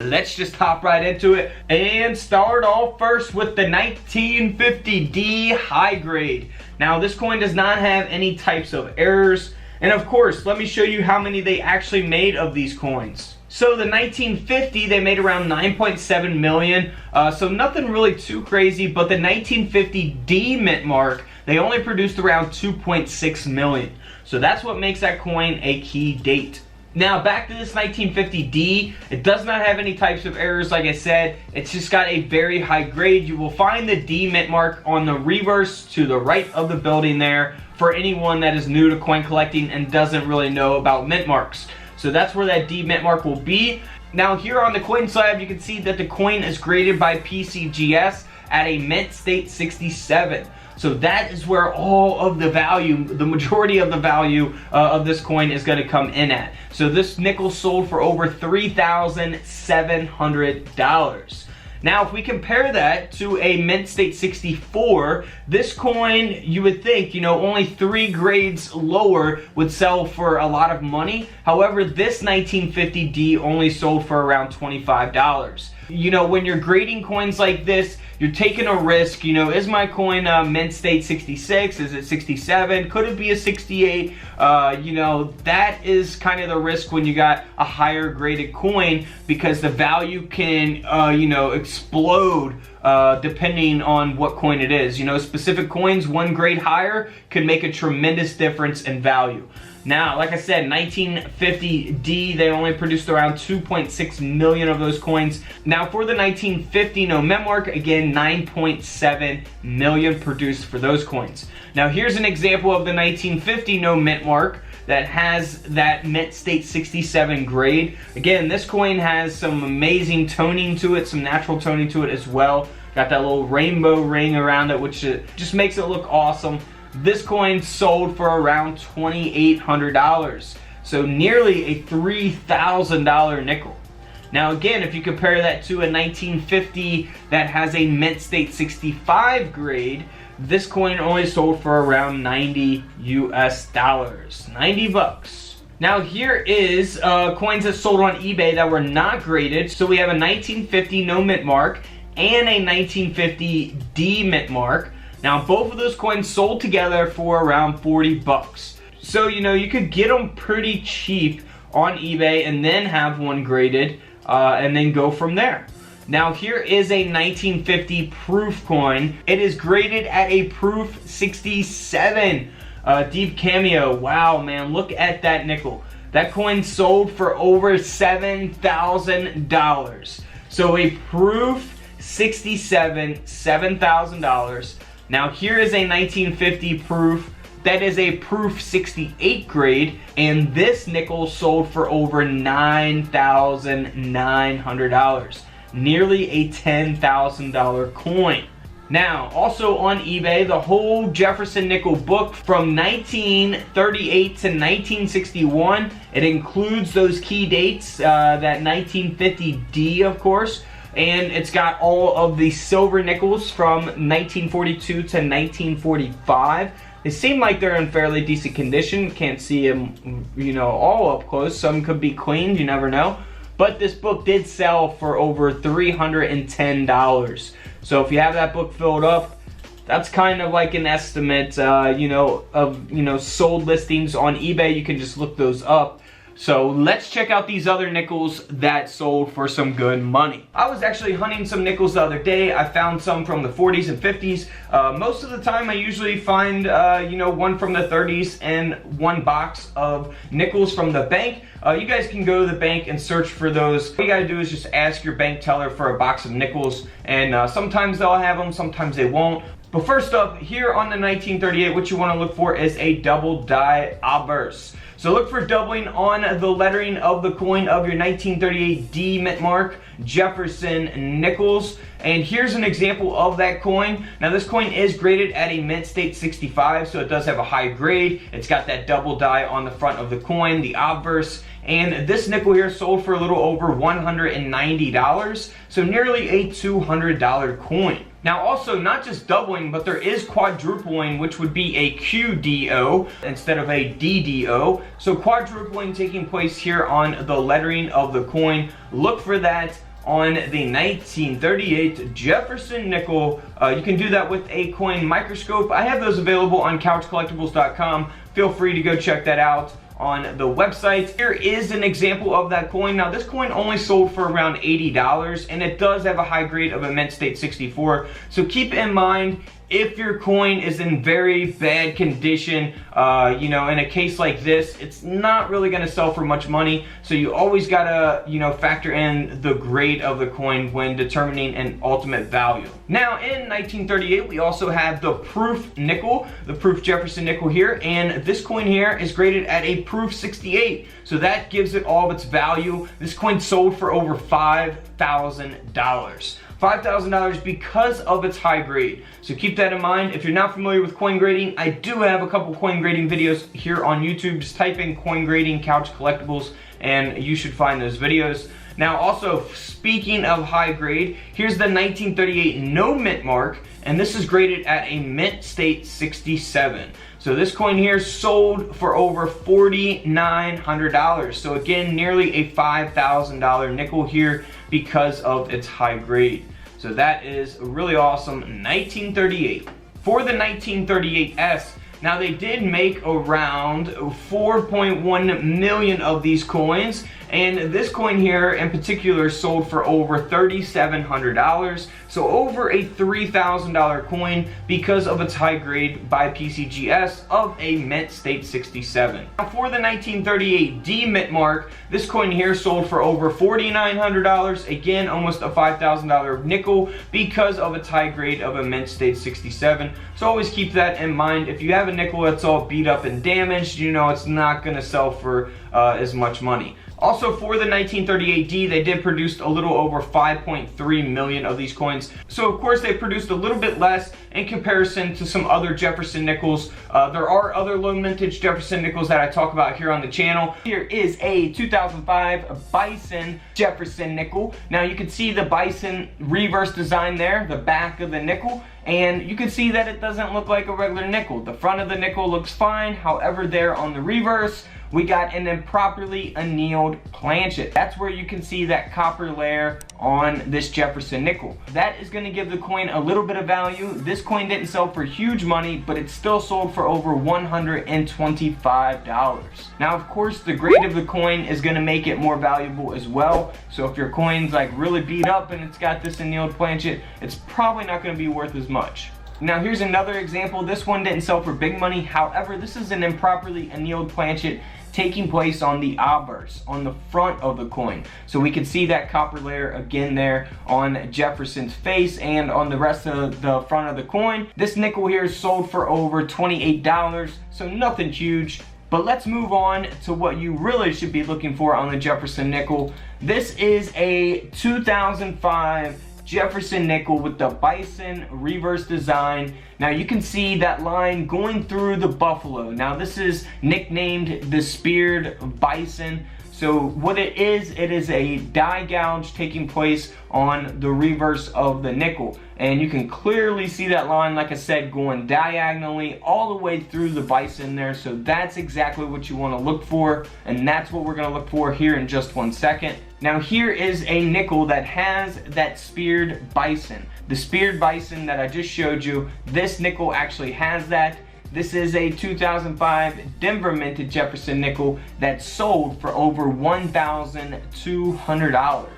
Let's just hop right into it and start off first with the 1950D high grade. Now this coin does not have any types of errors, and of course let me show you how many they actually made of these coins. So the 1950, they made around 9.7 million, so nothing really too crazy, but the 1950D mint mark, they only produced around 2.6 million. So that's what makes that coin a key date. Now back to this 1950D, it does not have any types of errors like I said, it's just got a very high grade. You will find the D mint mark on the reverse to the right of the building there for anyone that is new to coin collecting and doesn't really know about mint marks. So that's where that D mint mark will be. Now here on the coin slab, you can see that the coin is graded by PCGS at a mint state 67. So that is where all of the value, the majority of the value of this coin is going to come in at. So this nickel sold for over $3,700. Now if we compare that to a mint state 64, this coin, you would think, you know, only 3 grades lower would sell for a lot of money. However, this 1950D only sold for around $25. You know, when you're grading coins like this, you're taking a risk. You know, is my coin mint state 66? Is it 67? Could it be a 68? You know, that is kind of the risk when you got a higher graded coin, because the value can, you know, explode depending on what coin it is. You know, specific coins, 1 grade higher, could make a tremendous difference in value. Now, like I said, 1950D, they only produced around 2.6 million of those coins. Now, for the 1950 no mint mark, again, 9.7 million produced for those coins. Now, here's an example of the 1950 no mint mark that has that mint state 67 grade. Again, this coin has some amazing toning to it, some natural toning to it as well. Got that little rainbow ring around it, which just makes it look awesome. This coin sold for around $2,800, so nearly a $3,000 nickel. Now again, if you compare that to a 1950 that has a mint state 65 grade, this coin only sold for around $90 US, 90 bucks. Now here is coins that sold on eBay that were not graded. So we have a 1950 no mint mark and a 1950 D mint mark. Now both of those coins sold together for around 40 bucks. So, you know, you could get them pretty cheap on eBay and then have one graded and then go from there. Now here is a 1950 proof coin. It is graded at a proof 67. Deep cameo. Wow, man, look at that nickel. That coin sold for over $7,000. So a proof 67, $7,000. Now here is a 1950 proof that is a proof 68 grade, and this nickel sold for over $9,900, nearly a $10,000 coin. Now also on eBay, the whole Jefferson nickel book from 1938 to 1961, it includes those key dates, that 1950D of course, and it's got all of the silver nickels from 1942 to 1945. They seem like they're in fairly decent condition. Can't see them, you know, all up close. Some could be cleaned, you never know. But this book did sell for over $310. So if you have that book filled up, that's kind of like an estimate, you know, of, you know, sold listings on eBay. You can just look those up. So let's check out these other nickels that sold for some good money. I was actually hunting some nickels the other day. I found some from the 40s and 50s. Most of the time I usually find, you know, one from the 30s and one box of nickels from the bank. You guys can go to the bank and search for those. What you gotta do is just ask your bank teller for a box of nickels, and sometimes they'll have them, sometimes they won't. But first up, here on the 1938, what you want to look for is a double die obverse. So look for doubling on the lettering of the coin of your 1938 D mint mark, Jefferson nickels. And here's an example of that coin. Now this coin is graded at a mint state 65, so it does have a high grade. It's got that double die on the front of the coin, the obverse. And this nickel here sold for a little over $190, so nearly a $200 coin. Now also, not just doubling, but there is quadrupling, which would be a QDO instead of a DDO. So quadrupling taking place here on the lettering of the coin. Look for that on the 1938 Jefferson nickel. You can do that with a coin microscope. I have those available on couchcollectibles.com. Feel free to go check that out on the website. Here is an example of that coin. Now this coin only sold for around $80, and it does have a high grade of a mint state 64. So keep in mind, if your coin is in very bad condition, you know, in a case like this, it's not really going to sell for much money. So you always gotta, you know, factor in the grade of the coin when determining an ultimate value. Now in 1938, we also have the proof nickel, the proof Jefferson nickel here, and this coin here is graded at a proof 68. So that gives it all of its value. This coin sold for over $5,000. $5,000 because of its high grade. So keep that in mind. If you're not familiar with coin grading, I do have a couple coin grading videos here on YouTube. Just type in coin grading couch collectibles and you should find those videos. Now also, speaking of high grade, here's the 1938 no mint mark, and this is graded at a mint state 67. So this coin here sold for over $4,900. So again, nearly a $5,000 nickel here because of its high grade. So that is really awesome. 1938. For the 1938S, now they did make around 4.1 million of these coins, and this coin here in particular sold for over $3,700, so over a $3,000 coin because of its high grade by PCGS of a mint state 67. Now for the 1938 D mint mark, this coin here sold for over $4,900, again almost a $5,000 nickel because of its high grade of a mint state 67. So always keep that in mind. If you have a nickel that's all beat up and damaged, you know it's not going to sell for as much money. Also for the 1938D, they did produce a little over 5.3 million of these coins. So of course they produced a little bit less in comparison to some other Jefferson nickels. There are other low mintage Jefferson nickels that I talk about here on the channel. Here is a 2005 Bison Jefferson nickel. Now you can see the Bison reverse design there, the back of the nickel. And you can see that it doesn't look like a regular nickel. The front of the nickel looks fine. However, there on the reverse, we got an improperly annealed planchet. That's where you can see that copper layer on this Jefferson nickel. That is going to give the coin a little bit of value. This coin didn't sell for huge money, but it still sold for over $125. Now, of course, the grade of the coin is going to make it more valuable as well. So if your coin's like really beat up and it's got this annealed planchet, it's probably not going to be worth as much. Now here's another example. This one didn't sell for big money. However, this is an improperly annealed planchet taking place on the obverse, on the front of the coin. So we can see that copper layer again there on Jefferson's face and on the rest of the front of the coin. This nickel here sold for over $28, so nothing huge. But let's move on to what you really should be looking for on the Jefferson nickel. This is a 2005 Jefferson nickel with the Bison reverse design. Now you can see that line going through the buffalo. Now this is nicknamed the speared bison. So what it is a die gouge taking place on the reverse of the nickel. And you can clearly see that line, like I said, going diagonally all the way through the bison there. So that's exactly what you want to look for. And that's what we're going to look for here in just 1 second. Now here is a nickel that has that speared bison. The speared bison that I just showed you, this nickel actually has that. This is a 2005 Denver minted Jefferson nickel that sold for over $1,200.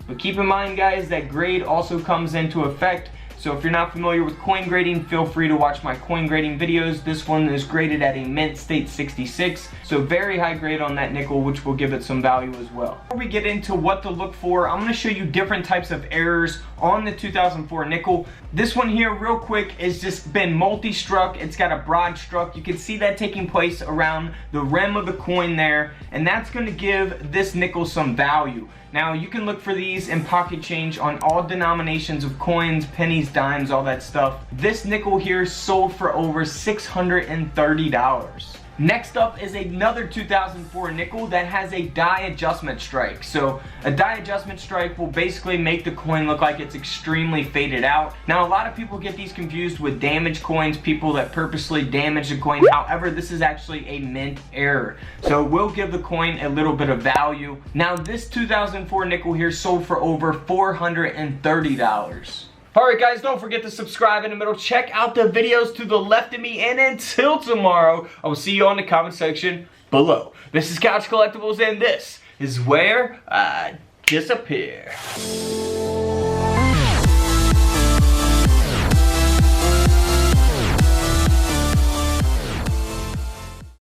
But keep in mind, guys, that grade also comes into effect. So if you're not familiar with coin grading, feel free to watch my coin grading videos. This one is graded at a mint state 66, so very high grade on that nickel, which will give it some value as well. Before we get into what to look for, I'm going to show you different types of errors on the 2004 nickel. This one here, real quick, is just been multi-struck. It's got a broad struck. You can see that taking place around the rim of the coin there, and that's going to give this nickel some value. Now you can look for these in pocket change on all denominations of coins, pennies, dimes, all that stuff. This nickel here sold for over $630. Next up is another 2004 nickel that has a die adjustment strike. So a die adjustment strike will basically make the coin look like it's extremely faded out. Now a lot of people get these confused with damaged coins, people that purposely damage the coin. However, this is actually a mint error. So we'll give the coin a little bit of value. Now this 2004 nickel here sold for over $430. Alright guys, don't forget to subscribe in the middle. Check out the videos to the left of me. And until tomorrow, I will see you on the comment section below. This is Couch Collectibles, and this is where I disappear.